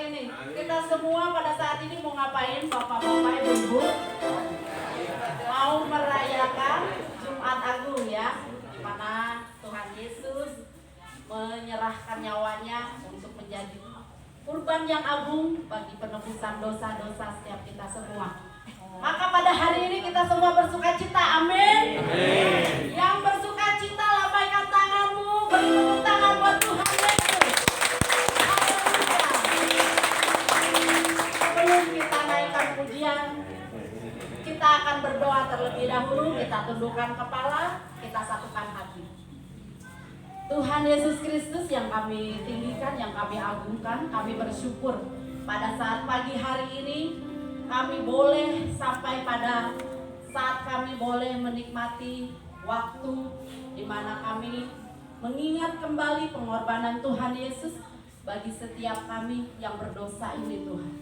ini. Kita semua pada saat ini mau ngapain, Bapak-bapak, Ibu-ibu? Mau merayakan Jumat Agung ya, di mana Tuhan Yesus menyerahkan nyawanya untuk menjadi kurban yang agung bagi penebusan dosa-dosa setiap kita semua. Maka pada hari ini kita semua bersukacita, amin. Amin. Yang bersukacita, lambaikan tanganmu, beri tepuk tangan buat Tuhan Yesus. Sebelum kita naikkan pujian, kita akan berdoa terlebih dahulu. Kita tundukkan kepala, kita satukan hati. Tuhan Yesus Kristus yang kami tinggikan, yang kami agungkan, kami bersyukur pada saat pagi hari ini kami boleh sampai pada saat kami boleh menikmati waktu di mana kami mengingat kembali pengorbanan Tuhan Yesus bagi setiap kami yang berdosa ini Tuhan.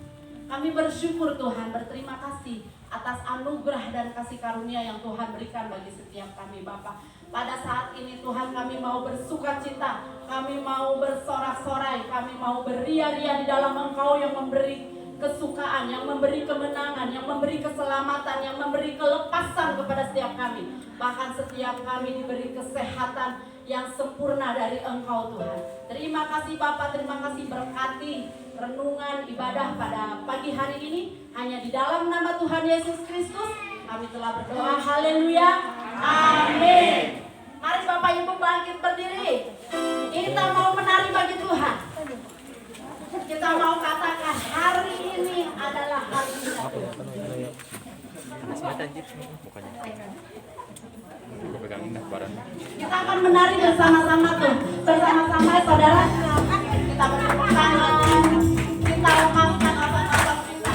Kami bersyukur Tuhan, berterima kasih atas anugerah dan kasih karunia yang Tuhan berikan bagi setiap kami Bapa. Pada saat ini Tuhan kami mau bersukacita, kami mau bersorak-sorai, kami mau beria-ria di dalam Engkau yang memberi kesukaan, yang memberi kemenangan, yang memberi keselamatan, yang memberi kelepasan kepada setiap kami. Bahkan setiap kami diberi kesehatan yang sempurna dari Engkau Tuhan. Terima kasih Bapa, terima kasih, berkati renungan ibadah pada pagi hari ini. Hanya di dalam nama Tuhan Yesus Kristus kami telah berdoa, haleluya, amin. Mari Bapak Ibu bangkit berdiri. Kita mau menari bagi Tuhan. Kita mau katakan hari ini adalah hari kita. Kita akan menari bersama-sama tuh. Bersama-sama saudara. Kita bertepuk tangan. Kita lepaskan otot-otot kita.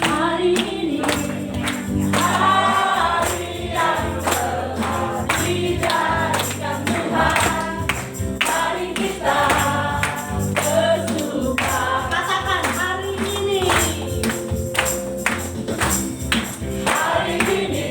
Hari ini Hari ini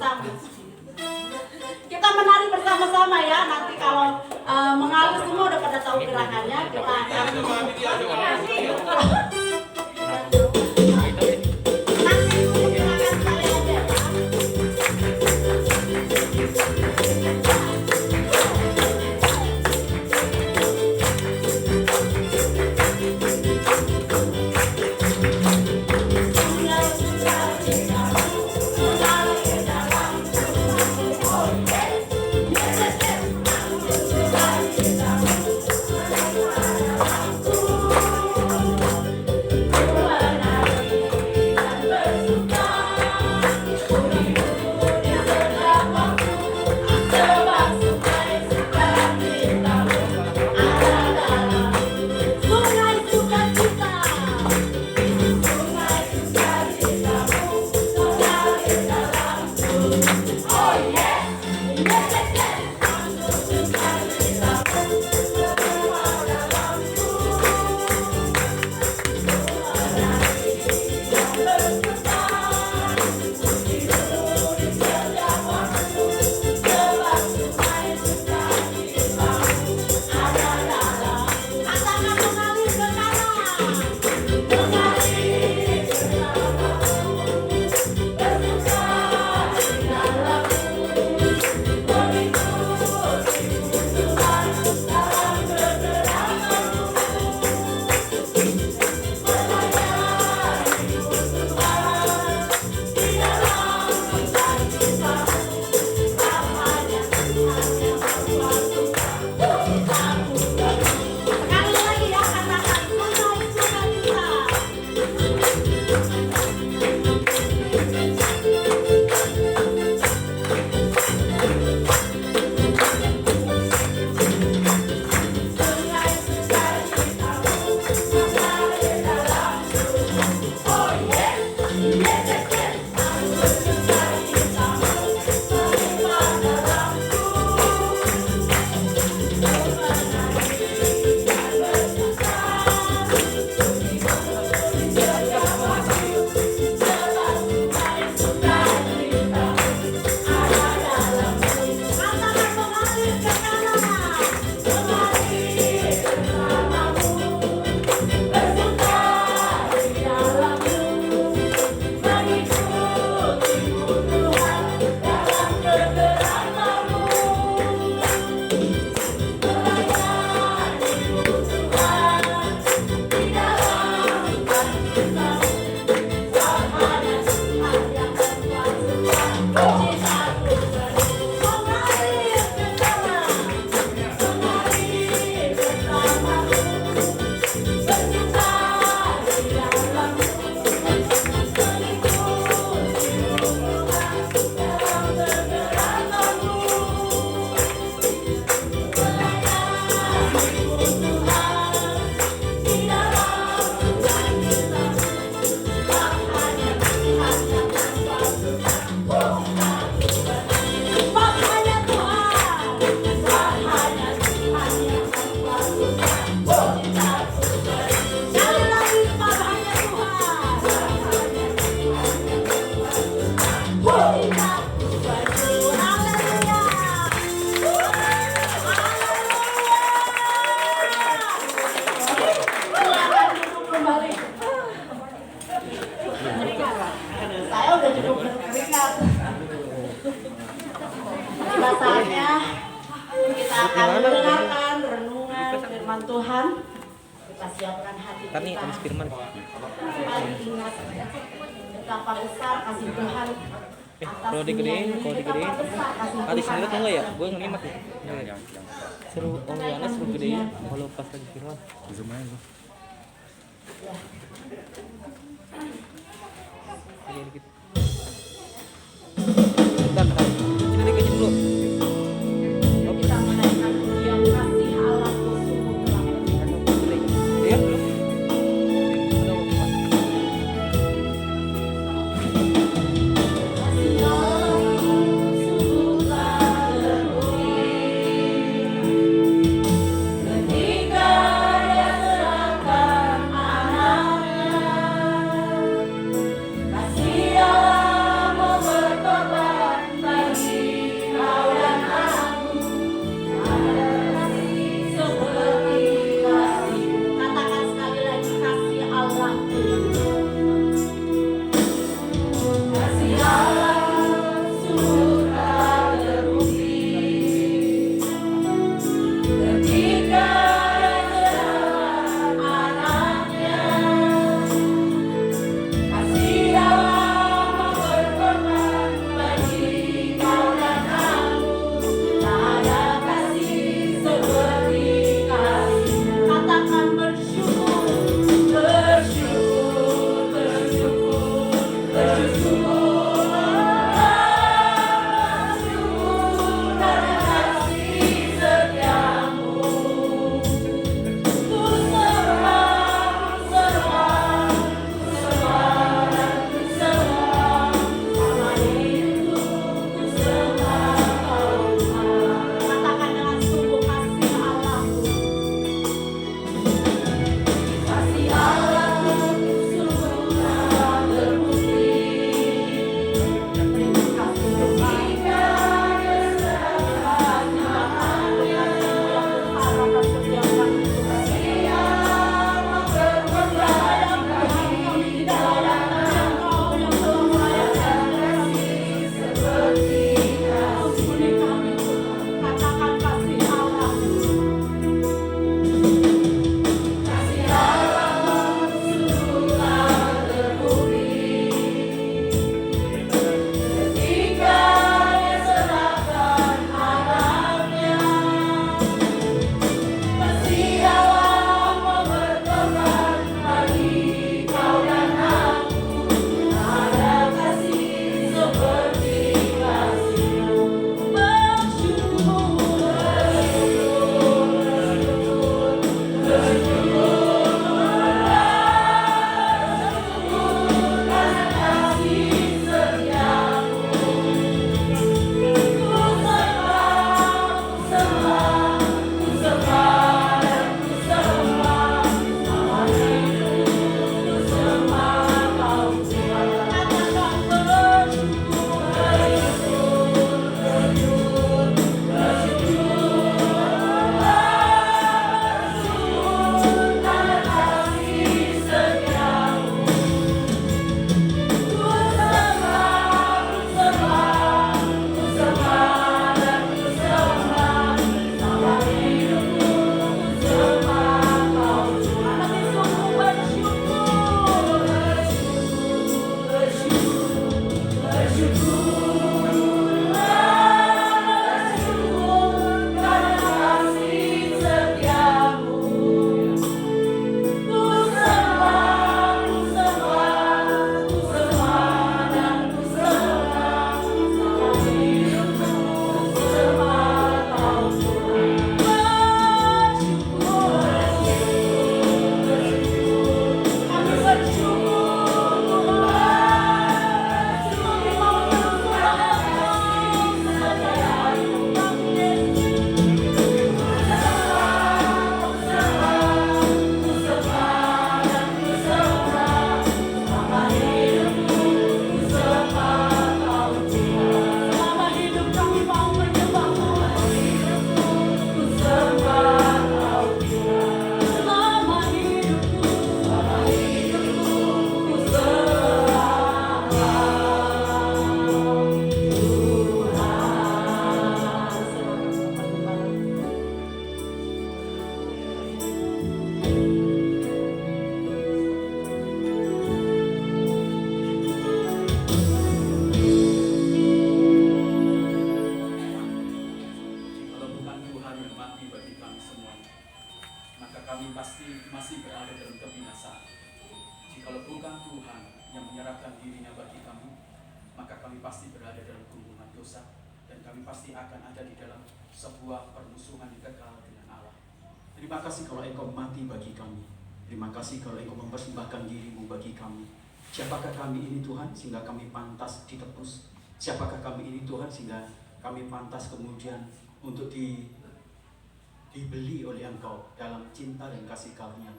bersama. Kita menari bersama-sama ya. Nanti kalau mengalir semua udah pada tahu gerakannya, kita akan Saatnya kita akan mendengarkan renungan firman Tuhan. Kita siapkan hati kita. Tani firman. Paling ingat betapa besar kasih Tuhan atas Kalau digedein, betapa besar kasih Adi Tuhan. sendiri tuh enggak ya? Gue ngeliat nih. Seru, oh ya, seru gedein. Kalau pas lagi firman. Bisa main tuh. Dikit. Bentar. Kita dikit dulu. Kita menaikkan pujian kasih Allah sungguh telah Iya. kasih Allah sungguh telah berbuih ketika Dia serahkan anaknya. Kasih kami pasti masih berada dalam kebinasaan. Jikalau bukan Tuhan yang menyerahkan dirinya bagi kami, maka kami pasti berada dalam gunggungan dosa, dan kami pasti akan ada di dalam sebuah permusuhan yang kekal dengan Allah. Terima kasih kalau Engkau mati bagi kami. Terima kasih kalau Engkau mempersembahkan dirimu bagi kami. Siapakah kami ini Tuhan sehingga kami pantas ditebus? Siapakah kami ini Tuhan sehingga kami pantas kemudian untuk dibeli oleh Engkau dalam cinta dan kasih karunia?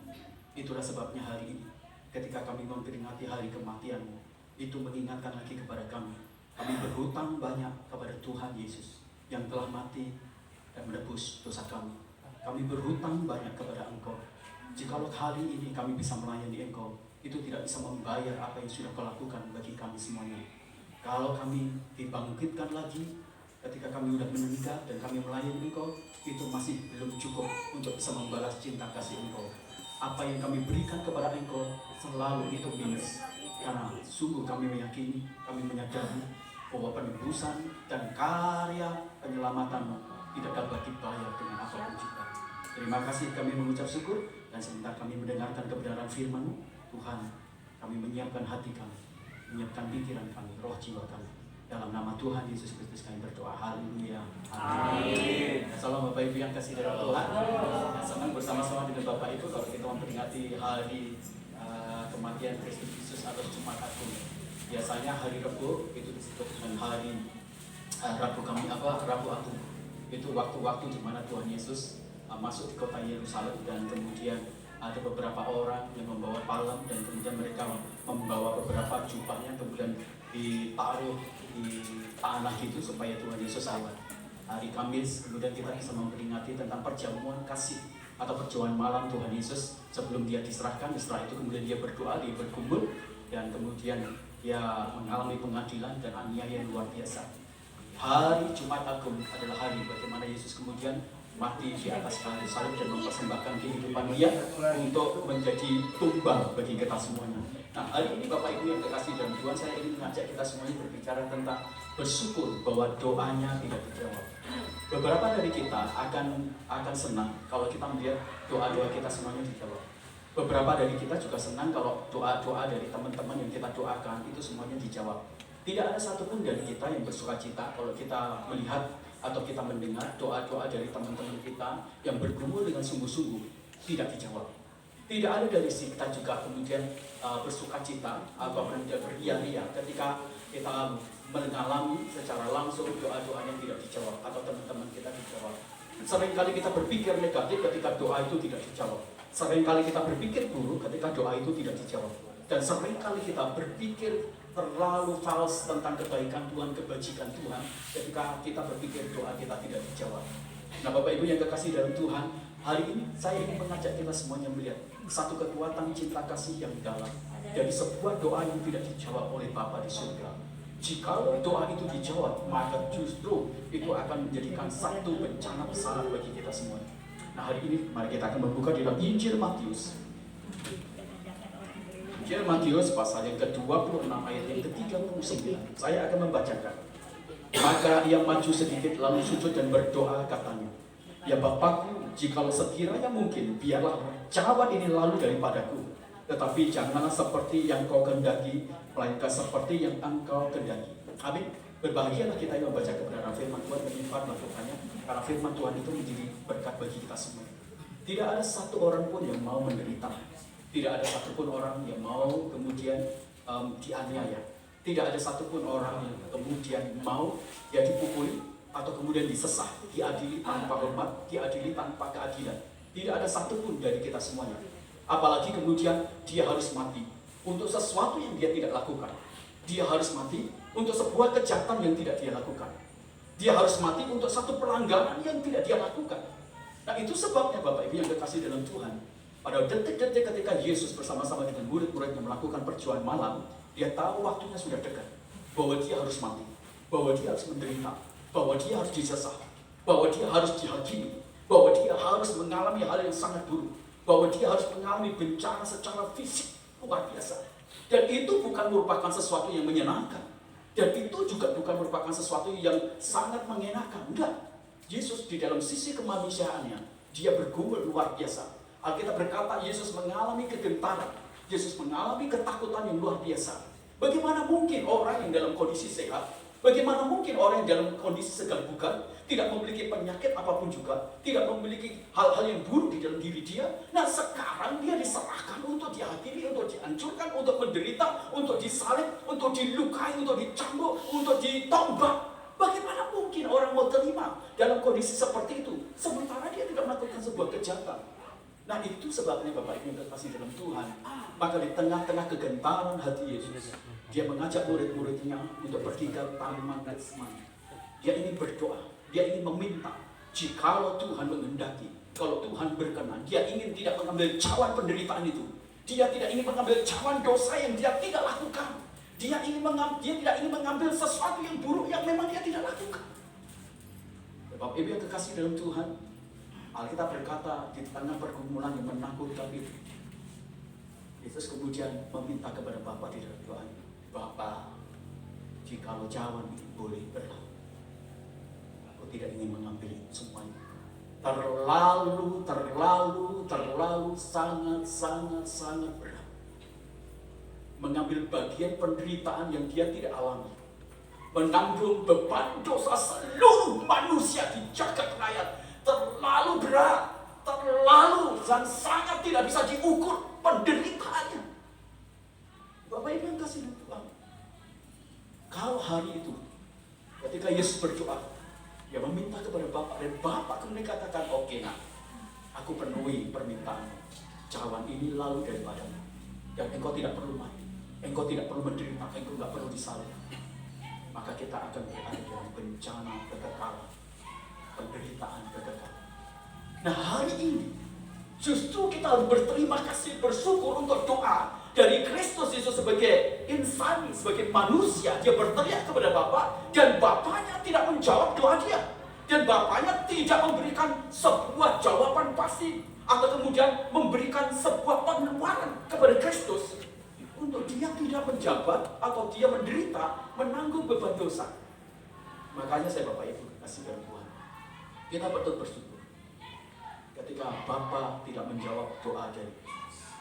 Itulah sebabnya hari ini ketika kami memperingati hari kematian-Mu, itu mengingatkan lagi kepada kami. Kami berhutang banyak kepada Tuhan Yesus yang telah mati dan menebus dosa kami. Kami berhutang banyak kepada Engkau. Jikalau hari ini kami bisa melayani Engkau, itu tidak bisa membayar apa yang sudah Kau lakukan bagi kami semuanya. Kalau kami dibangkitkan lagi ketika kami sudah meninggal dan kami melayani Engkau, itu masih belum cukup untuk bisa membalas cinta kasih Engkau. Apa yang kami berikan kepada Engkau selalu itu minus. Karena sungguh kami meyakini, kami menyadari bahwa penebusan dan karya penyelamatan-Mu tidak dapat dibayar dengan apapun juga. Terima kasih, kami mengucap syukur, dan sebentar kami mendengarkan kebenaran firman-Mu. Tuhan, kami menyiapkan hati kami, menyiapkan pikiran kami, roh jiwa kami. Dalam nama Tuhan Yesus Kristus kami berdoa. Haleluya. Amin. Salam Bapak Ibu yang kasih dalam Tuhan. Senang bersama-sama dengan Bapak Ibu kalau kita memperingati hari kematian Kristus Yesus atau Jumat Agung. Biasanya hari Rabu itu disebut dengan hari Rabu Agung. Itu waktu-waktu di mana Tuhan Yesus masuk di kota Yerusalem, dan kemudian ada beberapa orang yang membawa palang, dan kemudian mereka membawa beberapa jubahnya kemudian ditaruh di tanah gitu supaya Tuhan Yesus lewat. Hari Kamis kemudian kita bisa memperingati tentang perjamuan kasih atau perjamuan malam Tuhan Yesus sebelum dia diserahkan. Setelah itu kemudian dia berdoa, dia berkumpul, dan kemudian dia mengalami pengadilan dan aniaya yang luar biasa. Hari Jumat Agung adalah hari bagaimana Yesus kemudian mati di atas kayu salib dan mempersembahkan kehidupan dia untuk menjadi tumbal bagi kita semuanya. Nah, hari ini Bapak Ibu yang terkasih dalam Tuhan, saya ingin mengajak kita semuanya berbicara tentang bersyukur bahwa doanya tidak dijawab. Beberapa dari kita akan senang kalau kita melihat doa-doa kita semuanya dijawab. Beberapa dari kita juga senang kalau doa-doa dari teman-teman yang kita doakan itu semuanya dijawab. Tidak ada satupun dari kita yang bersukacita kalau kita melihat atau kita mendengar doa-doa dari teman-teman kita yang bergumul dengan sungguh-sungguh tidak dijawab. Tidak ada dari kita juga kemudian bersukacita atau beria-ria ketika kita mengalami secara langsung doa-doanya tidak dijawab atau teman-teman kita dijawab. Seringkali kita berpikir negatif ketika doa itu tidak dijawab. Seringkali kita berpikir buruk ketika doa itu tidak dijawab. Dan seringkali kita berpikir terlalu false tentang kebaikan Tuhan, kebajikan Tuhan ketika kita berpikir doa kita tidak dijawab. Nah, Bapak Ibu yang kekasih dalam Tuhan, hari ini saya ingin mengajak kita semuanya melihat satu kekuatan cinta kasih yang dalam dari sebuah doa yang tidak dijawab oleh Bapa di surga. Jikalau doa itu dijawab, maka justru itu akan menjadikan satu bencana besar bagi kita semua. Nah, hari ini mari kita akan membuka di dalam Injil Matius. Injil Matius pasal yang ke-26 ayat yang ke-39. Saya akan membacakan. Maka ia maju sedikit lalu sujud dan berdoa, katanya, "Ya Bapakku, jikalau sekiranya mungkin, biarlah cawan ini lalu daripadaku. Tetapi janganlah seperti yang kau kehendaki, melainkan seperti yang engkau kehendaki." Amin. Berbahagialah kita yang membaca kebenaran firman Tuhan dan menyimpan melakukannya, karena firman Tuhan itu menjadi berkat bagi kita semua. Tidak ada satu orang pun yang mau menderita. Tidak ada satupun orang yang mau kemudian dianiaya. Tidak ada satupun orang yang kemudian mau dia dipukuli atau kemudian disesah, diadili tanpa hormat, diadili tanpa keadilan. Tidak ada satupun dari kita semuanya. Apalagi kemudian dia harus mati untuk sesuatu yang dia tidak lakukan. Dia harus mati untuk sebuah kejahatan yang tidak dia lakukan. Dia harus mati untuk satu pelanggaran yang tidak dia lakukan. Nah, itu sebabnya Bapak Ibu yang kekasih dalam Tuhan, pada detik-detik ketika Yesus bersama-sama dengan murid-muridnya melakukan perjuangan malam, dia tahu waktunya sudah dekat, bahwa dia harus mati, bahwa dia harus menderita, bahwa dia harus disesah, bahwa dia harus dihakimi, bahwa dia harus mengalami hal yang sangat buruk, bahwa dia harus mengalami bencana secara fisik luar biasa. Dan itu bukan merupakan sesuatu yang menyenangkan, dan itu juga bukan merupakan sesuatu yang sangat mengenakan. Enggak. Yesus di dalam sisi kemanusiaannya, dia bergumul luar biasa. Alkitab berkata Yesus mengalami kegentaran, Yesus mengalami ketakutan yang luar biasa. Bagaimana mungkin orang yang dalam kondisi sehat, bagaimana mungkin orang yang dalam kondisi segar bugar, tidak memiliki penyakit apapun juga, tidak memiliki hal-hal yang buruk di dalam diri dia. Nah sekarang dia diserahkan untuk dihakimi, untuk dihancurkan, untuk menderita, untuk disalib, untuk dilukai, untuk dicambuk, untuk ditombak. Bagaimana mungkin orang mau terima dalam kondisi seperti itu, sementara dia tidak melakukan sebuah kejahatan. Nah itu sebabnya Bapak Ibu yang terkasih dalam Tuhan. Maka di tengah-tengah kegentaran hati Yesus, dia mengajak murid-muridnya untuk pergi ke Taman Getsemani. Dia ingin berdoa, dia ingin meminta, jikalau Tuhan menghendaki, kalau Tuhan berkenan, dia ingin tidak mengambil cawan penderitaan itu. Dia tidak ingin mengambil cawan dosa yang dia tidak lakukan. Dia tidak ingin mengambil sesuatu yang buruk yang memang dia tidak lakukan. Bapak Ibu yang kekasih dalam Tuhan, Alkitab berkata di tengah pergumulan yang menakutkan itu, Yesus kemudian meminta kepada Bapa di dalam doanya, Bapa, jikalau cawan ini boleh berlalu, aku tidak ingin mengambil semuanya. Terlalu sangat berat mengambil bagian penderitaan yang dia tidak alami, menanggung beban dosa seluruh manusia di jagat raya. Terlalu berat, dan sangat tidak bisa diukur penderitaannya. Bapak Ibu yang kasih Tuhan, kalau hari itu ketika Yesus berdoa, dia meminta kepada Bapa, dan Bapa kemudian katakan, oke nak, aku penuhi permintaanmu, cawan ini lalu daripadamu, dan engkau tidak perlu mati, engkau tidak perlu menderita, engkau tidak perlu disalib, maka kita akan berada dalam bencana kekekalan, penderitaan kekekalan. Nah hari ini justru kita harus berterima kasih, bersyukur untuk doa dari Kristus Yesus sebagai insani, sebagai manusia. Dia berteriak kepada Bapa, dan Bapanya tidak menjawab doa dia, dan Bapanya tidak memberikan sebuah jawaban pasti atau kemudian memberikan sebuah pengeluaran kepada Kristus untuk dia tidak menjabat atau dia menderita menanggung beban dosa. Makanya saya Bapak Ibu kasih dalam Tuhan, kita betul bersyukur ketika Bapa tidak menjawab doa dari Kristus.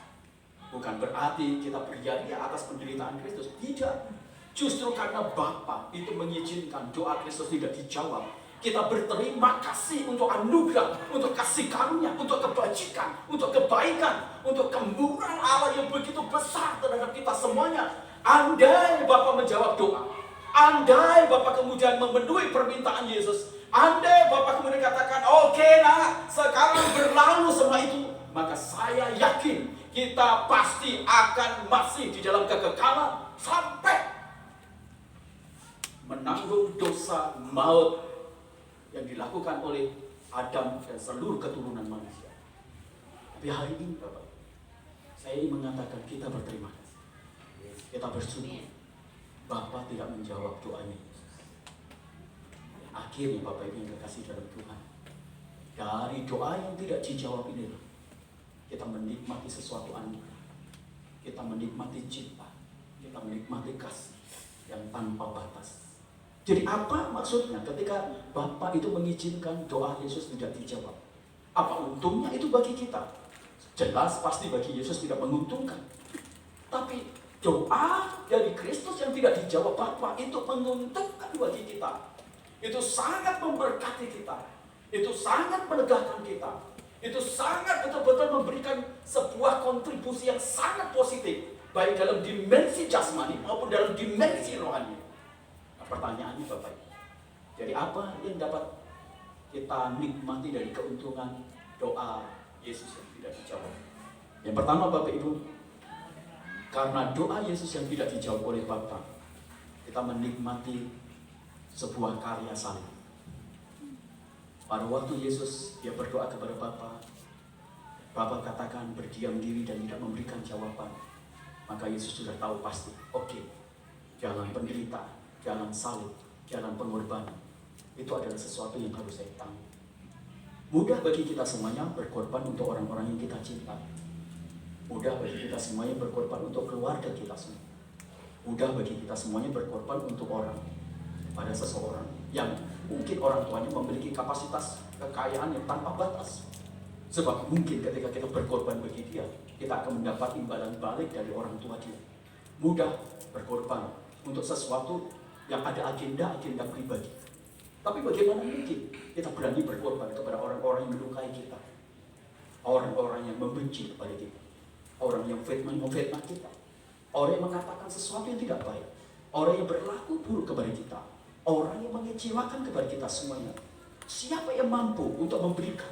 Bukan berarti kita berdiri atas penderitaan Kristus, tidak. Justru karena Bapa itu mengizinkan doa Kristus tidak dijawab, kita berterima kasih untuk anugerah, untuk kasih karunia, untuk kebajikan, untuk kebaikan, untuk kemurahan Allah yang begitu besar terhadap kita semuanya. Andai Bapa menjawab doa, andai Bapa kemudian memenuhi permintaan Yesus, andai Bapa kemudian katakan, oke nak, sekarang berlalu semua itu, maka saya yakin kita pasti akan masih di dalam kekekalan sampai menanggung dosa maut yang dilakukan oleh Adam dan seluruh keturunan manusia. Tapi hari ini Bapak, saya ingin mengatakan kita berterima kasih, kita bersyukur Bapa tidak menjawab doanya. Akhirnya Bapak Ibu yang kekasih dalam Tuhan, dari doa yang tidak dijawab ini, kita menikmati sesuatu anugerah, kita menikmati cinta, kita menikmati kasih yang tanpa batas. Jadi apa maksudnya ketika Bapa itu mengizinkan doa Yesus tidak dijawab? Apa untungnya itu bagi kita? Jelas pasti bagi Yesus tidak menguntungkan. Tapi doa dari Kristus yang tidak dijawab Bapa itu menguntungkan bagi kita. Itu sangat memberkati kita. Itu sangat menegakkan kita. Itu sangat betul-betul memberikan sebuah kontribusi yang sangat positif, baik dalam dimensi jasmani maupun dalam dimensi rohani. Pertanyaannya Bapak Ibu, jadi apa yang dapat kita nikmati dari keuntungan doa Yesus yang tidak dijawab? Yang pertama Bapak Ibu, karena doa Yesus yang tidak dijawab oleh Bapa, kita menikmati sebuah karya salib. Pada waktu Yesus dia berdoa kepada Bapa, Bapa katakan berdiam diri dan tidak memberikan jawaban, maka Yesus sudah tahu pasti, oke, jalan penderitaan, jalan salib, jalan pengorbanan, itu adalah sesuatu yang harus saya tanggung. Mudah bagi kita semuanya berkorban untuk orang-orang yang kita cinta. Mudah bagi kita semuanya berkorban untuk keluarga kita semua. Mudah bagi kita semuanya berkorban untuk orang, pada seseorang yang mungkin orang tuanya memiliki kapasitas kekayaan yang tanpa batas. Sebab mungkin ketika kita berkorban bagi dia, kita akan mendapat imbalan balik dari orang tua dia. Mudah berkorban untuk sesuatu yang ada agenda-agenda pribadi. Tapi bagaimana mungkin kita berani berkorban kepada orang-orang yang melukai kita, orang-orang yang membenci kepada kita, orang yang memfitnah kita, orang yang mengatakan sesuatu yang tidak baik, orang yang berlaku buruk kepada kita, orang yang mengecewakan kepada kita semuanya. Siapa yang mampu untuk memberikan?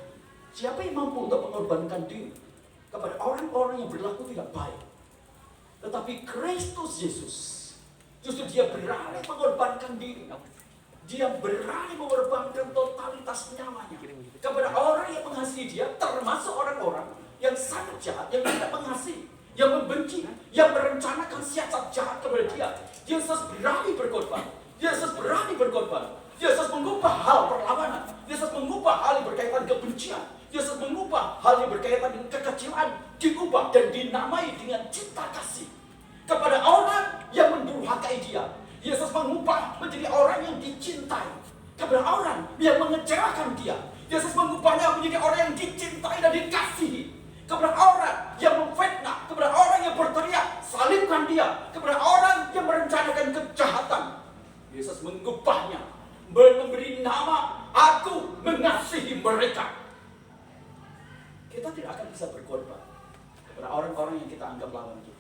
Siapa yang mampu untuk mengorbankan diri kepada orang-orang yang berlaku tidak baik? Tetapi Kristus Yesus, justru dia berani mengorbankan diri. Dia berani mengorbankan totalitas nyawanya kepada orang yang mengasihi dia, termasuk orang-orang yang sangat jahat, yang tidak mengasihi, yang membenci, yang merencanakan siasat jahat kepada dia. Yesus berani berkorban. Yesus berani berkorban. Yesus mengubah hal perlawanan. Yesus mengubah hal yang berkaitan kebencian. Yesus mengubah hal yang berkaitan dengan kekecewaan, diubah dan dinamai dengan cinta kasih kepada orang yang mendurhakai dia. Yesus mengubah menjadi orang yang dicintai kepada orang yang mengecewakan dia. Yesus mengubahnya menjadi orang yang dicintai dan dikasihi kepada orang yang memfitnah, kepada orang yang berteriak, salibkan dia, kepada orang yang merencanakan kejahatan. Yesus mengubahnya, memberi nama, aku mengasihi mereka. Kita tidak akan bisa berkorban kepada orang-orang yang kita anggap lawan kita.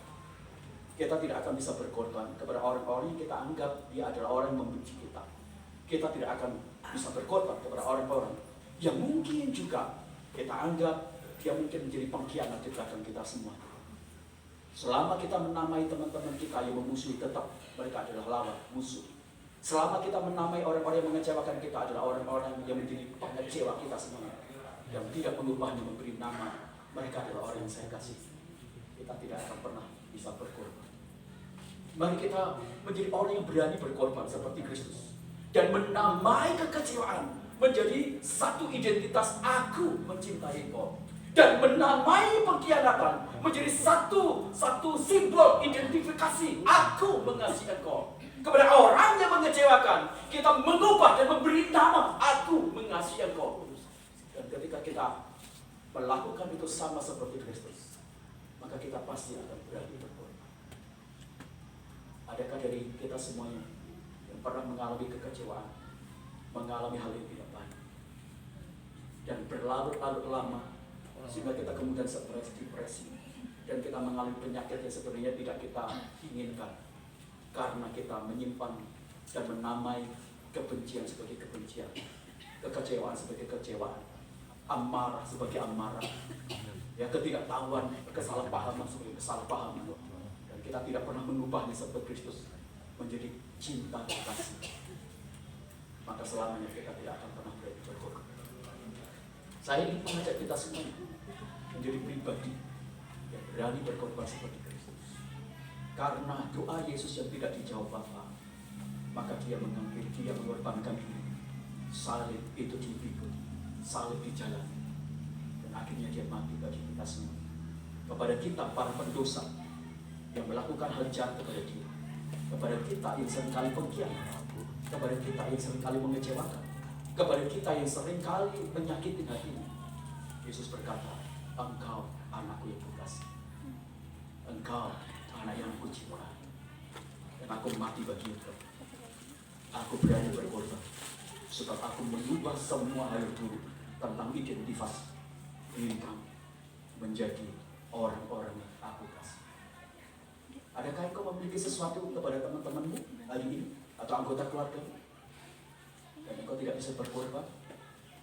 Kita tidak akan bisa berkorban kepada orang-orang yang kita anggap dia adalah orang yang membenci kita. Kita tidak akan bisa berkorban kepada orang-orang yang mungkin juga kita anggap dia mungkin menjadi pengkhianat di belakang kita semua. Selama kita menamai teman-teman kita yang memusuhi, tetap mereka adalah lawan, musuh. Selama kita menamai orang-orang yang mengecewakan kita adalah orang-orang yang menjadi pengecewa kita semua, yang tidak mengubahnya memberi nama, mereka adalah orang yang saya kasih. Kita tidak akan pernah bisa berkorban. Mari kita menjadi orang yang berani berkorban seperti Kristus dan menamai kekecewaan menjadi satu identitas, aku mencintai Engkau, dan menamai pengkhianatan menjadi satu simbol identifikasi, aku mengasihi Engkau. Kepada orang yang mengecewakan, kita mengubah dan memberi nama, aku mengasihi Engkau. Dan ketika kita melakukan itu sama seperti Kristus, maka kita pasti akan berani berkorban. Adakah dari kita semuanya yang pernah mengalami kekecewaan, mengalami hal yang tidak baik, dan berlarut-larut lama, sehingga kita kemudian stres, depresi, dan kita mengalami penyakit yang sebenarnya tidak kita inginkan, karena kita menyimpan dan menamai kebencian sebagai kebencian, kekecewaan sebagai kekecewaan, amarah sebagai amarah, ya, ketidaktahuan, kesalahpahaman sebagai kesalahpahaman, dan kita tidak pernah mengubahnya seperti Kristus menjadi cinta kasih. Maka selamanya kita tidak akan pernah berani berkorban. Saya ingin mengajak kita semua menjadi pribadi yang berani berkorban seperti Kristus. Karena doa Yesus yang tidak dijawab Bapa, maka dia mengambil, dia mengorbankan diri. Salib itu dipikul, salib dijalani, dan akhirnya dia mati bagi kita semua. Kepada kita para pendosa yang melakukan hal jahat kepada dia, kepada kita yang seringkali pengkhianat, kepada kita yang seringkali mengecewakan, kepada kita yang seringkali menyakiti hatinya, Yesus berkata, engkau anakku yang kukasih, engkau anak yang kucintai, dan aku mati bagi engkau. Aku berani berkorban, sebab aku mengubah semua hal dulu tentang identitas diri kamu menjadi orang-orang yang aku kasih. Adakah engkau memiliki sesuatu kepada teman-temanmu hari ini atau anggota keluargamu, dan engkau tidak bisa berkorban?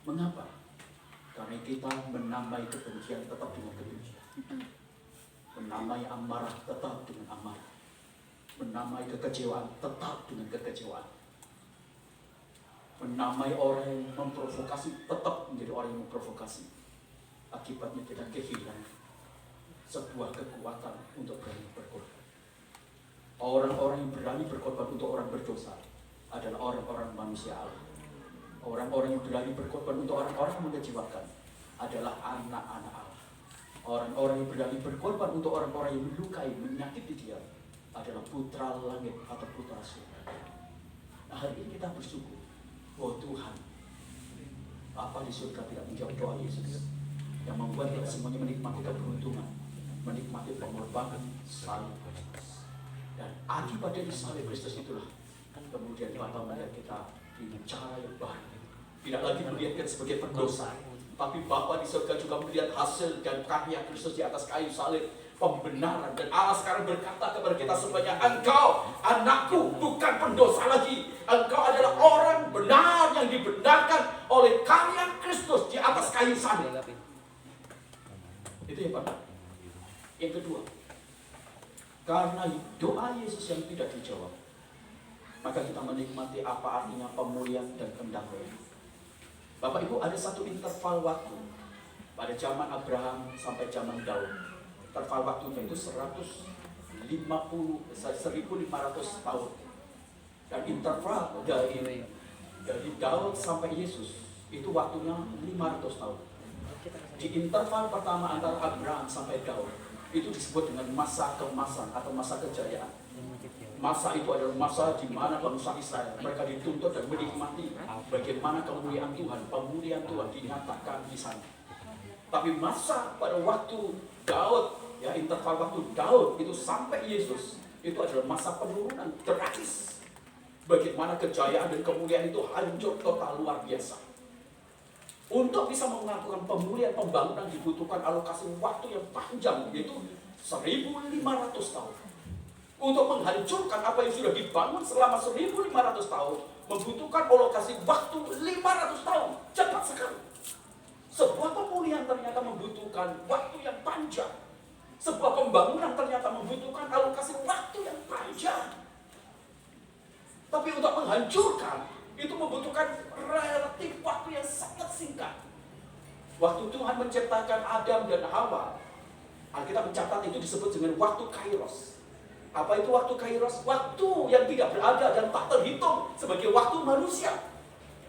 Mengapa? Karena kita menamai kebencian tetap dengan kebencian, menamai amarah tetap dengan amarah, menamai kekecewaan tetap dengan kekecewaan, menamai orang yang memprovokasi tetap menjadi orang yang memprovokasi. Akibatnya kita kehilangan sebuah kekuatan untuk berani berkorban. Orang-orang yang berani berkorban untuk orang berdosa adalah orang-orang manusia Allah. Orang-orang yang berani berkorban untuk orang-orang yang mengecewakan adalah anak-anak Allah. Orang-orang yang berani berkorban untuk orang-orang yang melukai, menyakiti dia adalah putra langit atau putra surga. Nah, hari ini kita bersyukur, oh Tuhan, Bapa di surga tidak menjawab doa Yesus. yang membuat kita semuanya menikmati keberuntungan, menikmati pengorbanan salib Kristus. Dan akibat dari salib Kristus itulah kemudian Bapa melihat kita dengan cara yang baru. Tidak lagi melihat kita sebagai pendosa, tapi Bapa di surga juga melihat hasil dan karya Kristus di atas kayu salib, pembenaran. Dan Allah sekarang berkata kepada kita semuanya, engkau anakku bukan pendosa lagi. Engkau adalah orang benar yang dibenarkan oleh karya Kristus di atas kayu salib. Itu yang pertama. Yang kedua, karena doa Yesus yang tidak dijawab, maka kita menikmati apa artinya pemulihan dan pendamaian. Bapak Ibu, ada satu interval waktu pada zaman Abraham sampai zaman Daud. Interval waktunya itu 150, 1500 tahun. Dan interval dari Daud sampai Yesus itu waktunya 500 tahun. Di interval pertama antara Abraham sampai Daud itu disebut dengan masa keemasan atau masa kejayaan. Masa itu adalah masa di mana bangsa Israel mereka dituntut dan menikmati bagaimana kemuliaan Tuhan, pemulihan Tuhan dinyatakan di sana. Tapi masa pada waktu Daud, ya interval waktu Daud itu sampai Yesus itu adalah masa penurunan drastis. Bagaimana kejayaan dan kemuliaan itu hancur total, luar biasa. Untuk bisa melakukan pemulihan pembangunan dibutuhkan alokasi waktu yang panjang, yaitu 1500 tahun. Untuk menghancurkan apa yang sudah dibangun selama 1500 tahun membutuhkan alokasi waktu 500 tahun. Cepat sekali. Sebuah pemulihan ternyata membutuhkan waktu yang panjang. Sebuah pembangunan ternyata membutuhkan alokasi waktu yang panjang. Tapi untuk menghancurkan itu membutuhkan relatif waktu yang sangat singkat. Waktu Tuhan menciptakan Adam dan Hawa, Alkitab mencatat itu disebut dengan waktu Kairos. Apa itu waktu Kairos? Waktu yang tidak berada dan tak terhitung sebagai waktu manusia.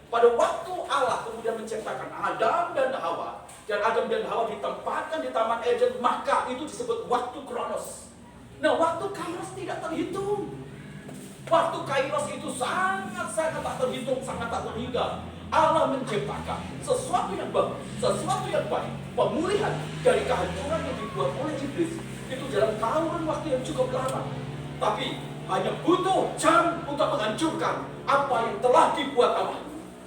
Pada waktu Allah kemudian menciptakan Adam dan Hawa, dan Adam dan Hawa ditempatkan di Taman Eden, maka itu disebut waktu Kronos. Nah, waktu Kairos tidak terhitung. Waktu Kairos itu sangat-sangat tak terhitung, sangat tak terhingga. Allah menciptakan sesuatu yang bagus, sesuatu yang baik, pemulihan dari kehancuran yang dibuat oleh iblis itu dalam kurun waktu yang cukup lama. Tapi hanya butuh jam untuk menghancurkan apa yang telah dibuat Allah.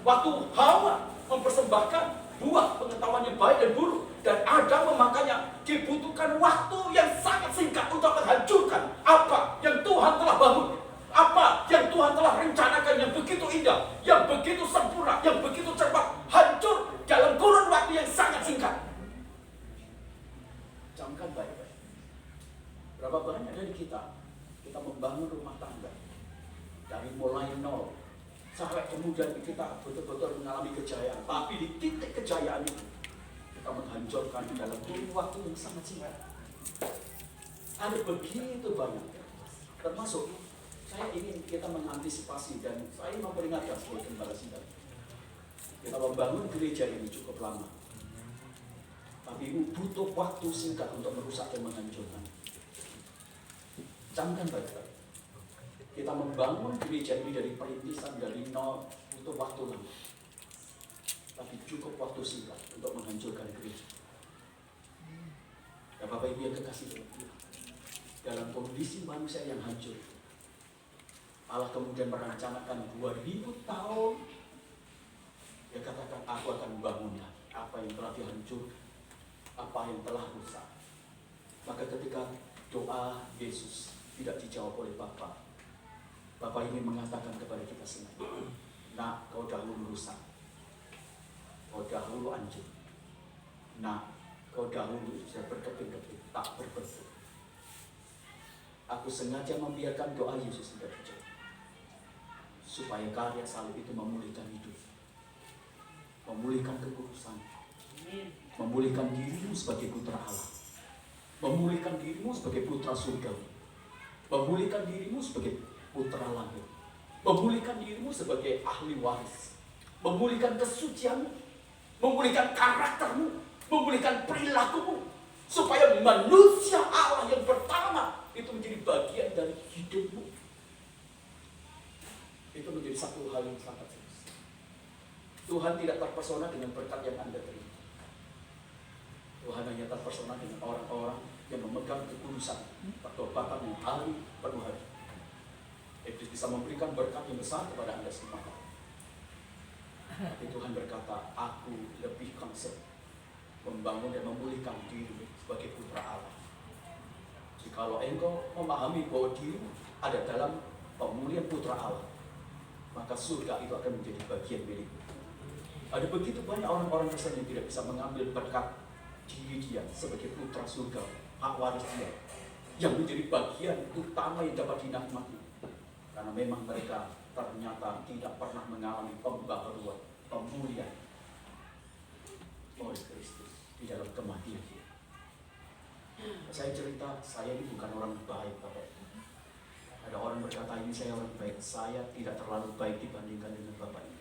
Waktu Hawa mempersembahkan buah pengetahuan yang baik dan buruk, dan Adam memakannya, dibutuhkan waktu yang sangat singkat untuk menghancurkan apa yang Tuhan telah bangun. Apa yang Tuhan telah rencanakan yang begitu indah, yang begitu sempurna, yang begitu cepat, hancur dalam kurun waktu yang sangat singkat. Camkan baik-baik. Berapa banyak dari kita membangun rumah tangga dari mulai nol sampai kemudian kita betul-betul mengalami kejayaan, tapi di titik kejayaan itu kita menghancurkan dalam kurun waktu yang sangat singkat. Ada begitu banyak, termasuk saya ingin kita mengantisipasi dan saya memperingatkan sebagai gembala sidang. Kita membangun gereja ini cukup lama, tapi butuh waktu singkat untuk merusak dan menghancurkan. Camkan baik-baik. Kita membangun gereja ini dari perintisan, dari nol, butuh waktu lama, tapi cukup waktu singkat untuk menghancurkan gereja. Ya Bapak Ibu yang kekasih dalam kondisi manusia yang hancur, Allah kemudian merencanakan 2000 tahun. Dia katakan, aku akan bangunnya apa yang telah dihancurkan, apa yang telah rusak. Maka ketika doa Yesus tidak dijawab oleh Bapa, Bapa ingin mengatakan kepada kita semua, nah, kau dahulu rusak, kau dahulu hancur, nah, kau dahulu sudah berkeping-keping, tak berbentuk. Aku sengaja membiarkan doa Yesus tidak dijawab, supaya karya salib itu memulihkan hidup, memulihkan kekudusan, memulihkan dirimu sebagai putra Allah, memulihkan dirimu sebagai putra surga, memulihkan dirimu sebagai putra langit, memulihkan dirimu sebagai ahli waris, memulihkan kesucianmu, memulihkan karaktermu, memulihkan perilakumu, supaya manusia Allah yang pertama itu menjadi bagian dari hidupmu. Itu menjadi satu hal yang sangat serius. Tuhan tidak terpesona dengan berkat yang Anda terima. Tuhan hanya terpesona dengan orang-orang yang memegang kekudusan pertobatan yang hari per hari. Iblis bisa memberikan berkat yang besar kepada Anda semua. Tapi Tuhan berkata, aku lebih concern membangun dan memulihkan diri sebagai putra Allah. Jikalau engkau memahami bahwa diri ada dalam pemulihan putra Allah, maka surga itu akan menjadi bagian milikmu. Ada begitu banyak orang-orang Kristen yang tidak bisa mengambil berkat diri dia sebagai putra surga, hak waris dia, yang menjadi bagian utama yang dapat dinikmati. Karena memang mereka ternyata tidak pernah mengalami pembaharuan, pemulihan oleh Kristus di dalam kematian dia. Saya cerita, saya ini bukan orang baik, Bapak. Ada orang berkata, ini saya orang baik. Saya tidak terlalu baik dibandingkan dengan Bapak ini.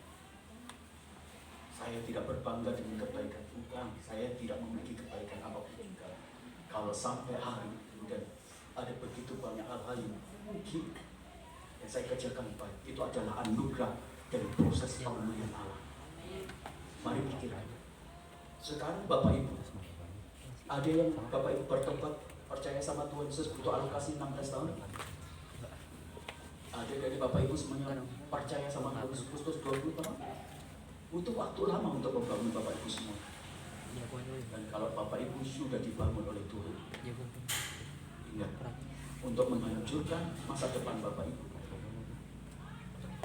Saya tidak berbangga dengan kebaikan. Bukan, saya tidak memiliki kebaikan apapun juga. Kalau sampai hari dan ada begitu banyak hal-hal yang mungkin yang saya kerjakan baik, itu adalah anugerah dari proses pemulihan Allah. Mari pikir aja. Sekarang Bapak Ibu, ada yang Bapak Ibu bertobat percaya sama Tuhan Yesus butuh alokasi 16 tahun? Ada dari Bapak Ibu semuanya percaya sama Tuhan Yesus Kristus 20 tahun? Butuh waktu lama untuk membangun Bapak Ibu semua. Dan kalau Bapak Ibu sudah dibangun oleh Tuhan, ingat, untuk menghancurkan masa depan Bapak Ibu,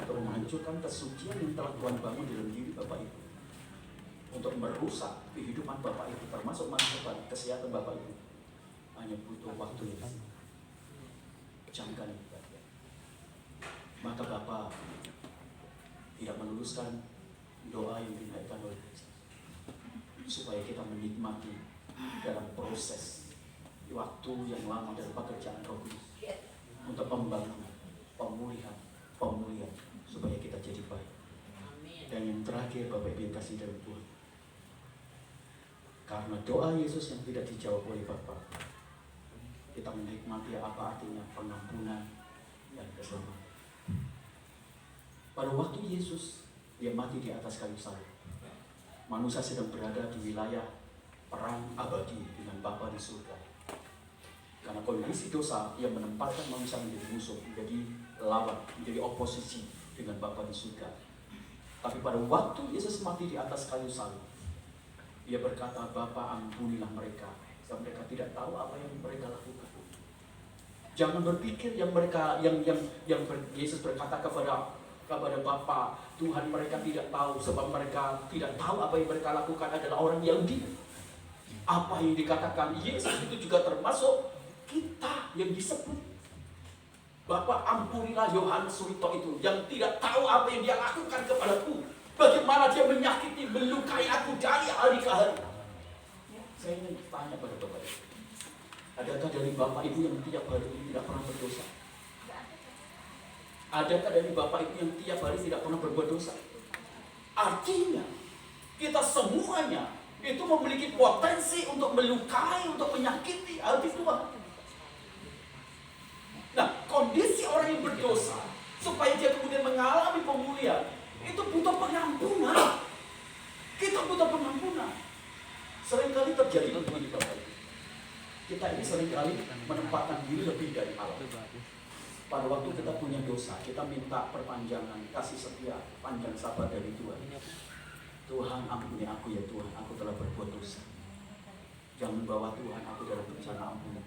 untuk menghancurkan kesucian yang telah Tuhan bangun dalam diri Bapak Ibu, untuk merusak kehidupan Bapak Ibu, termasuk masa depan kesehatan Bapak Ibu, hanya butuh waktu yang jangka yang baik. Maka Bapak tidak meluluskan doa yang dinaikkan oleh Kristus, supaya kita menikmati dalam proses waktu yang lama dari pekerjaan Roh Kudus untuk pembangunan, pemulihan, supaya kita jadi baik. Dan yang terakhir, Bapak Ibu yang kasih dalam Tuhan, karena doa Yesus yang tidak dijawab oleh Bapa, kita menikmati apa artinya pengampunan dan keselamatan. Pada waktu Yesus dia mati di atas kayu salib, manusia sedang berada di wilayah perang abadi dengan Bapa di surga. Karena kondisi dosa yang menempatkan manusia menjadi musuh, menjadi lawan, menjadi oposisi dengan Bapa di surga. Tapi pada waktu Yesus mati di atas kayu salib, dia berkata, Bapa ampunilah mereka, sebab mereka tidak tahu apa yang mereka lakukan. Jangan berpikir Yesus berkata kepada Bapa, Tuhan mereka tidak tahu, sebab mereka tidak tahu apa yang mereka lakukan adalah orang Yahudi. Apa yang dikatakan Yesus itu juga termasuk kita yang disebut. Bapak ampunilah Yohanes Surito itu yang tidak tahu apa yang dia lakukan kepadaku. Bagaimana dia menyakiti, melukai aku dari hari ke hari. Saya ingin tanya pada Bapak Ibu, adakah dari Bapak Ibu yang tiap hari ini tidak pernah berdosa? Adakah dari Bapak Ibu yang tiap hari tidak pernah berbuat dosa? Artinya kita semuanya itu memiliki potensi untuk melukai, untuk menyakiti hati Tuhan. Nah, kondisi orang yang berdosa supaya dia kemudian mengalami pemulihan itu butuh pengampunan. Kita butuh pengampunan. Seringkali terjadi begini Bapak Ibu. Kita ini seringkali menempatkan diri lebih dari Allah. Pada waktu kita punya dosa, kita minta perpanjangan, kasih setia, panjang sabar dari Tuhan. Tuhan ampuni aku ya Tuhan, aku telah berbuat dosa. Jangan bawa Tuhan aku dalam bencana ampuni.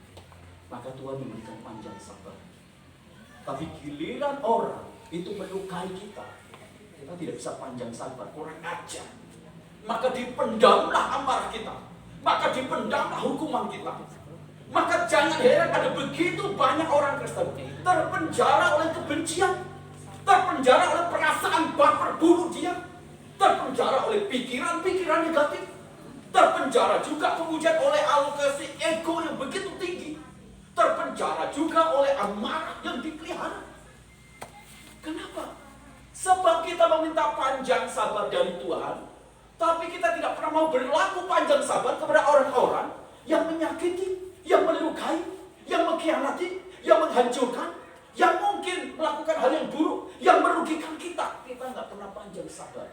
Maka Tuhan memberikan panjang sabar. Tapi giliran orang itu melukai kita tidak bisa panjang sabar, kurang ajar. Maka dipendamlah amarah kita, maka dipendamlah hukuman kita. Maka jangan heran ada begitu banyak orang Kristen terpenjara oleh kebencian, terpenjara oleh perasaan baper bunuh dia, terpenjara oleh pikiran-pikiran negatif, terpenjara juga kemudian oleh alokasi ego yang begitu tinggi, terpenjara juga oleh amarah yang dipelihara. Kenapa? Sebab kita meminta panjang sabar dari Tuhan, tapi kita tidak pernah mau berlaku panjang sabar kepada orang-orang yang menyakiti, yang melukai, yang mengkhianati, yang menghancurkan, yang mungkin melakukan hal yang buruk, yang merugikan kita. Kita nggak pernah panjang sabar.